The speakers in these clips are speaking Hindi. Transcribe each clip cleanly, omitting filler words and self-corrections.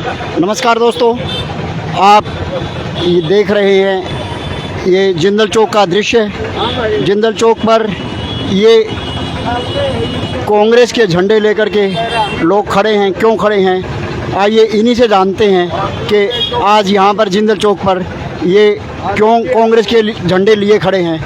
नमस्कार दोस्तों, आप ये देख रहे हैं ये जिंदल चौक का दृश्य है। जिंदल चौक पर ये कांग्रेस के झंडे लेकर के लोग खड़े हैं। क्यों खड़े हैं, आइए इन्हीं से जानते हैं कि आज यहाँ पर जिंदल चौक पर ये क्यों कांग्रेस के झंडे लिए खड़े हैं।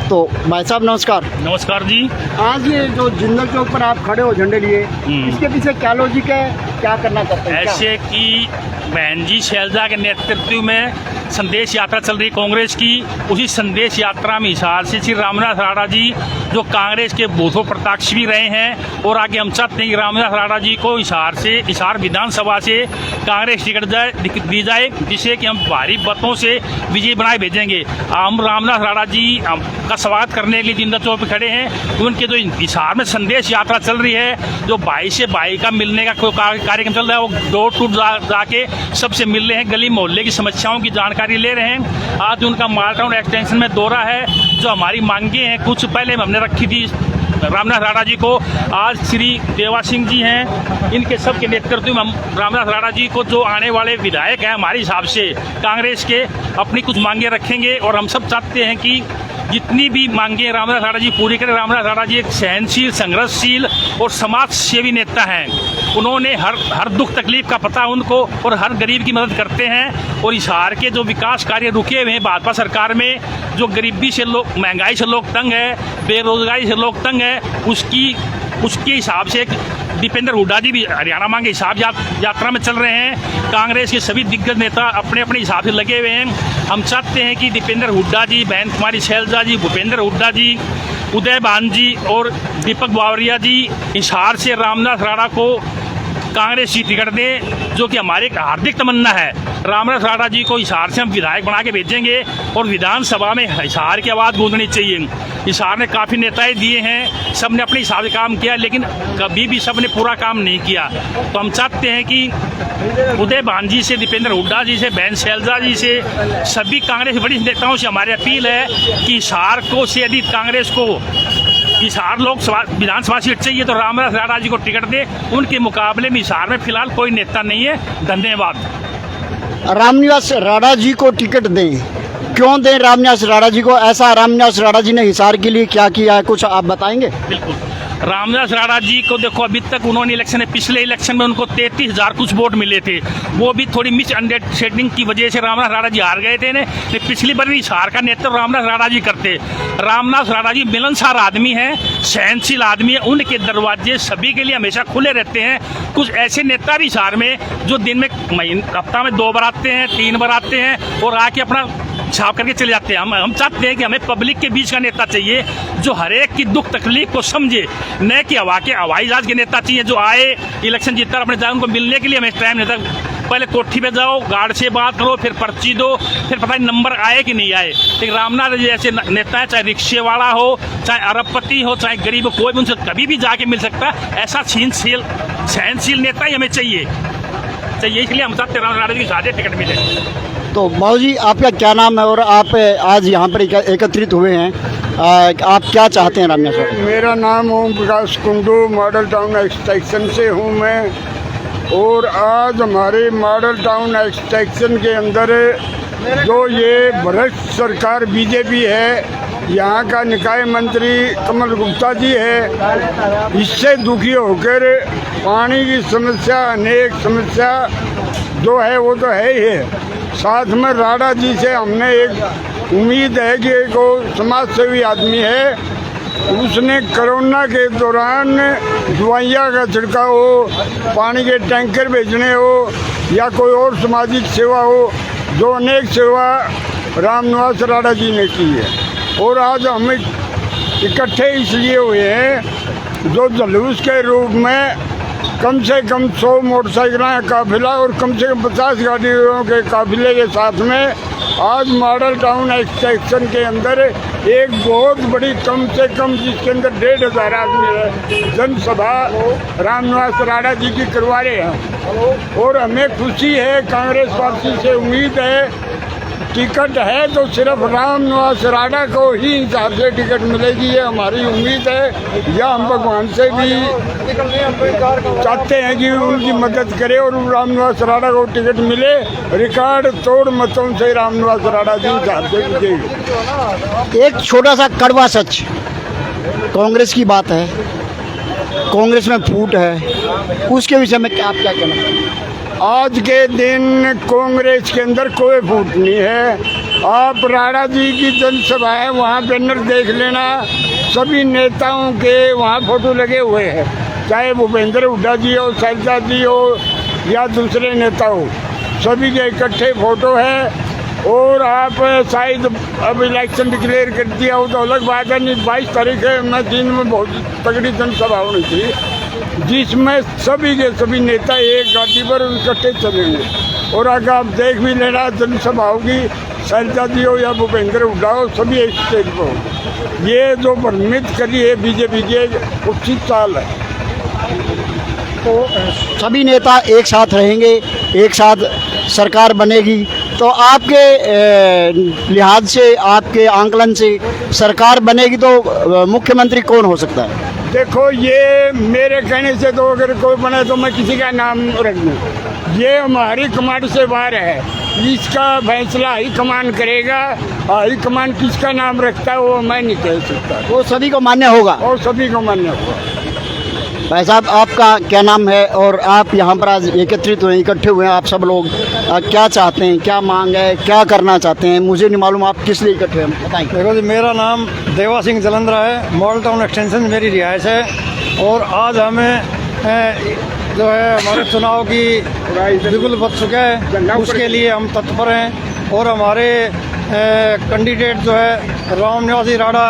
तो भाई साहब नमस्कार। नमस्कार जी। आज ये जो जिंदल चौक पर आप खड़े हो झंडे लिए, इसके पीछे क्या लॉजिक है, क्या करना चाहते हैं? ऐसे कि बहन जी शैलजा के नेतृत्व में संदेश यात्रा चल रही कांग्रेस की, उसी संदेश यात्रा में हिसार से श्री रामदास राणा जी जो कांग्रेस के बूथों प्रत्यक्ष भी रहे हैं, और आगे हम चाहते हैं कि रामदास राणा जी को हिसार विधानसभा से कांग्रेस टिकट दी जाए, जिसे कि हम भारी मतों से विजय बनाए भेजेंगे। हम रामदास राणा जी का स्वागत करने के लिए जिंदल चौक पर खड़े हैं। उनके जो हिसार में संदेश यात्रा चल रही है, जो भाई से भाई का मिलने का कार्यक्रम चल रहा है, वो डोर टू जाके सबसे मिल रहे हैं, गली मोहल्ले की समस्याओं की जानकारी ले रहे हैं। आज उनका मालटाउन एक्सटेंशन में दौरा है। जो हमारी मांगे हैं कुछ पहले हमने रखी थी रामदास राणा जी को, आज श्री देवा सिंह जी हैं, इनके सब के नेतृत्व में हम रामदास राणा जी को जो आने वाले विधायक हैं हमारे हिसाब से कांग्रेस के, अपनी कुछ मांगे रखेंगे। और हम सब चाहते हैं कि जितनी भी मांगे रामदास राणा जी पूरी करें। रामदास राणा जी एक सहनशील, संघर्षशील और समाज सेवी नेता हैं। उन्होंने हर दुख तकलीफ का पता उनको, और हर गरीब की मदद करते हैं। और हिसार के जो विकास कार्य रुके हुए हैं भाजपा सरकार में, जो गरीबी से लोग, महंगाई से लोग तंग है, बेरोजगारी से लोग तंग है, उसके हिसाब से दीपेंद्र हुड्डा जी भी हरियाणा मांगे हिसाब यात्रा में चल रहे हैं। कांग्रेस के सभी दिग्गज नेता अपने अपने हिसाब से लगे हुए हैं। हम चाहते हैं कि दीपेंद्र हुड्डा जी, बहन कुमारी शैलजा जी, भूपेंद्र हुड्डा जी, उदय भान जी और दीपक बावरिया जी हिसार से रामदास राणा को कांग्रेस की टिकट दें, जो कि हमारी एक हार्दिक तमन्ना है। रामदास राणा जी को हिसार से हम विधायक बना के भेजेंगे, और विधानसभा में हिसार की आवाज़ गूंजनी चाहिए। हिसार ने काफ़ी नेताएं दिए हैं, सब ने अपने हिसाब से काम किया, लेकिन कभी भी सब ने पूरा काम नहीं किया। तो हम चाहते हैं कि उदय भान जी से, दीपेंद्र हुड्डा जी से, बहन शैलजा जी से, सभी कांग्रेस बड़ी नेताओं से हमारी अपील है कि हिसार को से अधिक कांग्रेस को हिसार लोकसभा विधानसभा सीट चाहिए, तो रामदास राणा जी को टिकट दे। उनके मुकाबले में हिसार में फिलहाल कोई नेता नहीं है। धन्यवाद। रामनिवास राणा जी को टिकट दें, क्यों दें रामनिवास राणा जी को? ऐसा रामनिवास राणा जी ने हिसार के लिए क्या किया है, कुछ आप बताएंगे? बिल्कुल। रामदास राणा जी को देखो, अभी तक उन्होंने पिछले इलेक्शन में उनको 33,000 कुछ वोट मिले थे, वो भी थोड़ी मिसअंडरस्टैंडिंग की वजह से रामदास राणा जी हार गए थे ने। पिछली बार हिसार का नेतृत्व रामदास राणा जी करते। रामदास राणा जी मिलनसार आदमी हैं, सहनशील आदमी है, उनके दरवाजे सभी के लिए हमेशा खुले रहते हैं। कुछ ऐसे नेता भी हिसार में जो दिन में हफ्ता में 2 बार आते हैं, 3 बार आते हैं, और आके अपना छाप करके चले जाते हैं। हम चाहते हैं कि हमें पब्लिक के बीच का नेता चाहिए, जो हर एक की दुख तकलीफ को समझे, न कि हवाई जहाज के नेता चाहिए जो आए, इलेक्शन जीतकर अपने जाए। उनको मिलने के लिए हमें टाइम नहीं था। पहले कोठी पे जाओ, गार्ड से बात करो, फिर पर्ची दो, फिर पता नहीं नंबर आए कि नहीं आए। लेकिन रामनाथ जी ऐसे नेता है, चाहे रिक्शे वाला हो, चाहे अरबपति हो, चाहे गरीब हो, कोई भी उनसे कभी भी जाके मिल सकता है। ऐसा सहनशील नेता ही हमें चाहिए। इसलिए हम चाहते रामनाथ राणा जी की ज़्यादा टिकट मिले। तो बाबू जी, आपका क्या नाम है और आप आज यहाँ पर एकत्रित हुए हैं, आप क्या चाहते हैं रामनिवास राणा? मेरा नाम Om Prakash Kundu, model town extension से हूँ मैं। और आज हमारे मॉडल टाउन एक्सटेंशन के अंदर जो ये भ्रष्ट सरकार बीजेपी है, यहाँ का निकाय मंत्री कमल गुप्ता जी है, इससे दुखी होकर पानी की समस्या, अनेक समस्या जो है वो तो है ही है। साथ में राणा जी से हमने एक उम्मीद है कि एक समाज सेवी आदमी है, उसने कोरोना के दौरान दवाइयाँ का छिड़काव हो, पानी के टैंकर भेजने हो, या कोई और सामाजिक सेवा हो, जो अनेक सेवा रामनिवास राणा जी ने की है। और आज हम इकट्ठे इसलिए हुए हैं, जो जुलूस के रूप में कम से कम 100 मोटरसाइकिल का काफिला और कम से कम 50 गाड़ियों के काफिले के साथ में आज मॉडल टाउन एक्सटेंशन के अंदर एक बहुत बड़ी, कम से कम जिसके अंदर 1,500 आदमी है, जनसभा रामनिवास राणा जी की करवा रहे हैं। और हमें खुशी है, कांग्रेस पार्टी से उम्मीद है टिकट है तो सिर्फ राम निवास राणा को ही हिसाब से टिकट मिलेगी, ये हमारी उम्मीद है। या हम भगवान से भी चाहते हैं कि उनकी मदद करे और राम निवास राणा को टिकट मिले। रिकॉर्ड तोड़ मतों से राम निवास राणा जी हिसाब से जीतेगी। एक छोटा सा कड़वा सच, कांग्रेस की बात है, कांग्रेस में फूट है, उसके विषय में आप क्या कहना चाहेंगे? आज के दिन कांग्रेस के अंदर कोई फूट नहीं है। आप राणा जी की जनसभा है, वहाँ बैनर देख लेना, सभी नेताओं के वहाँ फोटो लगे हुए हैं, चाहे भूपेंद्र हुड्डा जी हो, शैलजा जी हो या दूसरे नेता हो, सभी के इकट्ठे फोटो है। और आप शायद अब इलेक्शन डिक्लेयर कर दिया हो तो अलग बात है, नहीं 22 तारीख है, मैं दिन में बहुत तगड़ी जनसभा होनी थी, जिसमें सभी के सभी नेता एक गाड़ी पर इकट्ठे चलेंगे। और अगर आप देख भी लेना, जनसभा होगी, शैलजा जी हो या भूपेंद्र हुड्डा हो, सभी एक स्टेज पर हो। ये जो भ्रमित करी है बीजेपी के, उचित चाल है। तो सभी नेता एक साथ रहेंगे, एक साथ सरकार बनेगी, तो आपके लिहाज से, आपके आंकलन से सरकार बनेगी तो मुख्यमंत्री कौन हो सकता है? देखो, ये मेरे कहने से तो अगर कोई बने तो मैं किसी का नाम रख दूँ, ये हमारी कमांड से बाहर है, इसका फैसला हाई कमान करेगा। हाई कमान किसका नाम रखता है वो मैं नहीं कह सकता, वो सभी को मान्य होगा और सभी को मान्य होगा। भाई साहब, आपका क्या नाम है और आप यहाँ पर आज एकत्रित हुए, इकट्ठे हुए हैं, आप सब लोग क्या चाहते हैं, क्या मांग है, क्या करना चाहते हैं? मुझे नहीं मालूम आप किस लिए इकट्ठे हैं, बताएं। देखो जी, मेरा नाम देवा सिंह जलंधरा है, मॉडल टाउन एक्सटेंशन मेरी रिहाइश है। और आज हमें जो है हमारे चुनाव की बिल्कुल बच चुका है, उसके लिए हम तत्पर हैं। और हमारे कैंडिडेट जो है राम निवास राणा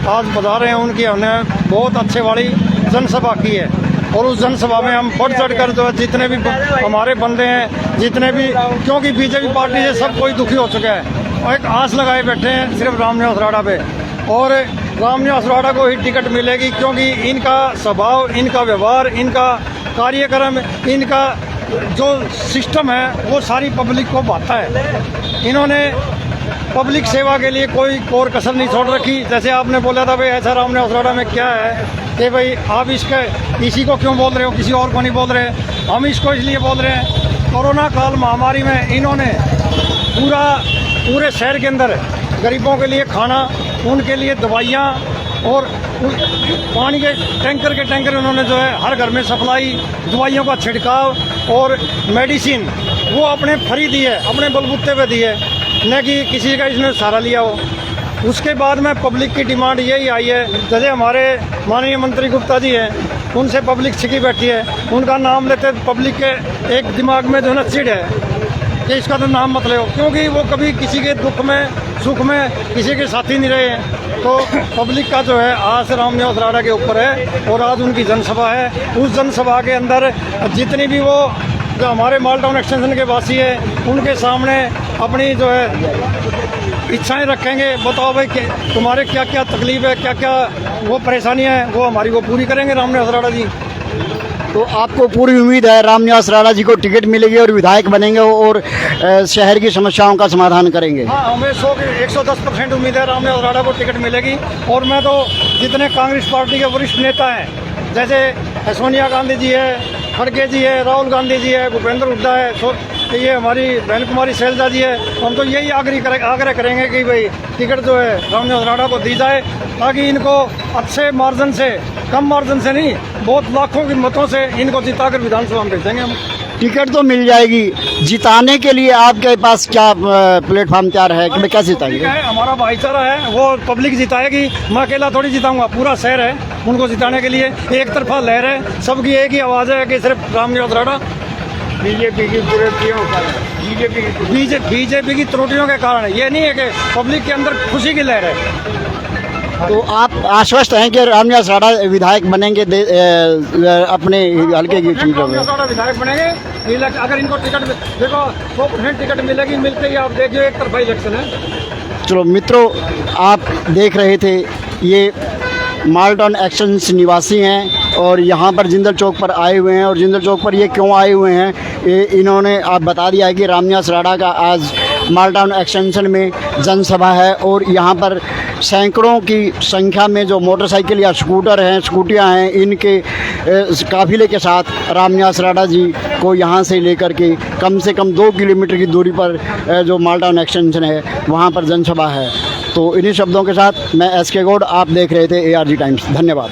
आज बता रहे हैं, उनकी हमने बहुत अच्छे वाली जनसभा की है। और उस जनसभा में हम बढ़ चढ़ कर जो है जितने भी हमारे बंदे हैं, जितने भी, क्योंकि बीजेपी पार्टी से सब कोई दुखी हो चुका है और एक आस लगाए बैठे हैं सिर्फ राम निवास राणा पे, और राम निवास राणा को ही टिकट मिलेगी, क्योंकि इनका स्वभाव, इनका व्यवहार, इनका कार्यक्रम, इनका जो सिस्टम है वो सारी पब्लिक को भाता है। इन्होंने पब्लिक सेवा के लिए कोई और कसर नहीं छोड़ रखी। जैसे आपने बोला था भाई ऐसा राम निवास राणा में क्या है कि भाई आप इसी को क्यों बोल रहे हो, किसी और को नहीं बोल रहे। हम इसको इसलिए बोल रहे हैं, कोरोना काल महामारी में इन्होंने पूरे शहर के अंदर गरीबों के लिए खाना, उनके लिए दवाइयाँ और पानी के टैंकर उन्होंने जो है हर घर में सप्लाई, दवाइयों का छिड़काव और मेडिसिन वो अपने फ्री दी है, अपने बलबूते पे दी है, न कि किसी का इसने सहारा लिया हो। उसके बाद में पब्लिक की डिमांड यही आई है, जैसे हमारे माननीय मंत्री गुप्ता जी हैं, उनसे पब्लिक छिकी बैठी है, उनका नाम लेते पब्लिक के एक दिमाग में जो है ना चिढ़ है कि इसका तो नाम मत ले, क्योंकि वो कभी किसी के दुख में सुख में किसी के साथी नहीं रहे हैं। तो पब्लिक का जो है आज राम निवास राणा के ऊपर है। और आज उनकी जनसभा है, उस जनसभा के अंदर जितनी भी वो जो हमारे मॉडल टाउन एक्सटेंशन के वासी है, उनके सामने अपनी जो है इच्छाएं रखेंगे। बताओ भाई तुम्हारे क्या क्या तकलीफ है, क्या क्या वो परेशानियां हैं, वो हमारी वो पूरी करेंगे राम निवास राणा जी। तो आपको पूरी उम्मीद है राम निवास राणा जी को टिकट मिलेगी और विधायक बनेंगे और शहर की समस्याओं का समाधान करेंगे? हाँ, हमें 110% उम्मीद है राम निवास राणा को टिकट मिलेगी। और मैं तो जितने कांग्रेस पार्टी के वरिष्ठ नेता हैं, जैसे सोनिया गांधी जी है, खड़गे जी है, राहुल गांधी जी है, भूपेंद्र हुड्डा है, ये हमारी बहन कुमारी शैलजा जी है, हम तो यही आग्रह करेंगे कि भाई टिकट जो है राम निवास राणा को दी जाए, ताकि इनको अच्छे मार्जिन से, कम मार्जिन से नहीं, बहुत लाखों की मतों से इनको जिताकर विधानसभा में भेजेंगे हम। टिकट तो मिल जाएगी, जिताने के लिए आपके पास क्या प्लेटफॉर्म तैयार है कि मैं कैसे जिताएंगे? हमारा भाईचारा है, वो पब्लिक जिताएगी, मैं अकेला थोड़ी जिताऊंगा, पूरा शहर है उनको जिताने के लिए। एक तरफा लहर है, सबकी एक ही आवाज़ है कि सिर्फ राम निवास राणा। बीजेपी की त्रुटियों का, बीजेपी की त्रुटियों के कारण, ये नहीं है कि पब्लिक के अंदर खुशी की लहर है। तो आप आश्वस्त हैं कि राम निवास राणा विधायक बनेंगे अपने हल्के की चुनाव में? विधायक बनेंगे अगर इनको टिकट, देखो 100% टिकट मिलेगी, मिलते ही आप देखिए एक तरफा इलेक्शन है। चलो मित्रों, आप देख रहे थे, ये मॉडल टाउन एक्सटेंशन निवासी हैं और यहाँ पर जिंदल चौक पर आए हुए हैं। और जिंदल चौक पर ये क्यों आए हुए हैं, ये इन्होंने आप बता दिया है कि राम निवास राणा का आज मालटाउन एक्सटेंशन में जनसभा है और यहाँ पर सैकड़ों की संख्या में जो मोटरसाइकिल या स्कूटर हैं, स्कूटियाँ हैं, इनके काफिले के साथ रामनिवास राणा जी को यहाँ से लेकर के कम से कम 2 किलोमीटर की दूरी पर जो मालटाउन एक्सटेंशन है वहाँ पर जनसभा है। तो इन्हीं शब्दों के साथ मैं SK गौड़, आप देख रहे थे ARG टाइम्स। धन्यवाद।